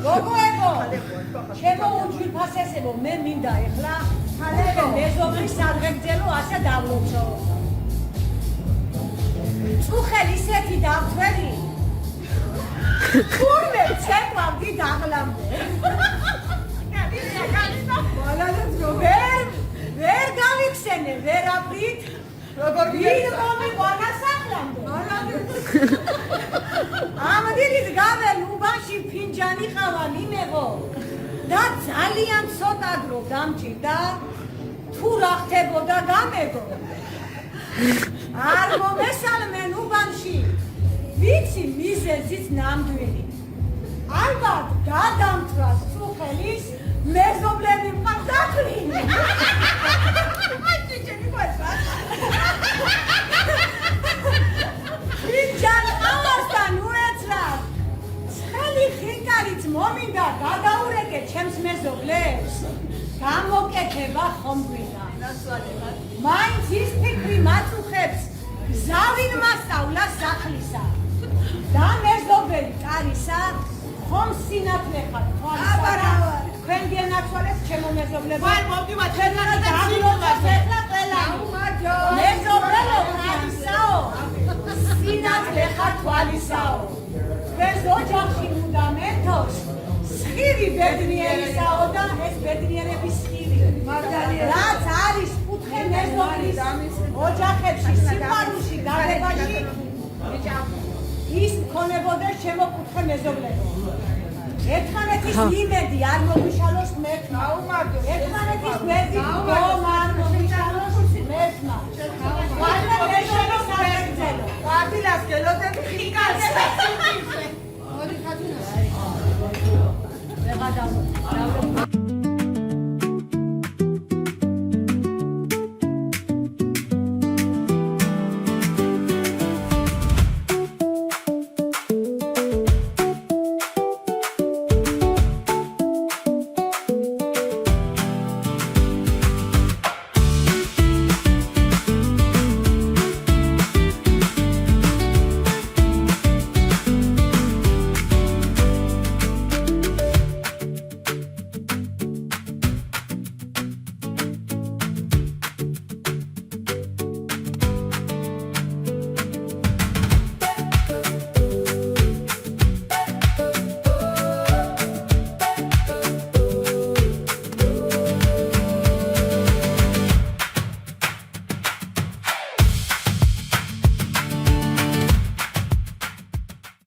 გოგოებო, ჩემო უჯვირფასესებო, მე მინდა ეხლა მეზობლის სადღეგრძელო ასე დავლოცო. წუხელი ისეთი დავწვერი. თურმე ცეკვავდი დაღლამდე. ვერ გავიხსენე ვერაფრით. ვინ მომიყვანა სახლამდე? ამდენით გაվել უბანში ფინჯანი ყავა მიმეღო და ძალიან ცოტა დრო დამჭირდა თუ რა ხდებოდა გამეგო არ მომესალმენ უბანში ვიცი მიზეზიც ნამდვილი ალბათ გადამწვას წუხელის მეზობლები მყავს დახრინი მომინდა გადაურეკე ჩემს მეზობლებს გამოკეთება ხომ გვინდა მაინც ის ფიქრი მაწუხებს გზავინ მასწავლა სახლისა და მეზობელი კარისა ხომ სინათლე ხარ თქვენ გენაცვალეთ ჩემო მეზობლებო მოვდივართ მეზობლებო კარისაო სინათლე ხარ თვალისაო ეს ოჯახში უნდა მეთოს სხივი ბედნიერისაო და ეს ბედნიერების სხივი რაც არის კუთხე მეზობლის ოჯახებში სიყვარულში გარებაში ის მქონებოდეს ჩემო კუთხე მეზობლებო ერთმანეთის იმედი არ მოგვიშალოს მერთმა ერთმანეთის გვერდით გომა არ მოგვიშალოს მერთმა ვარდა მეზობლის სადღეგრძელო ვარდილას გელოდები ხიკარს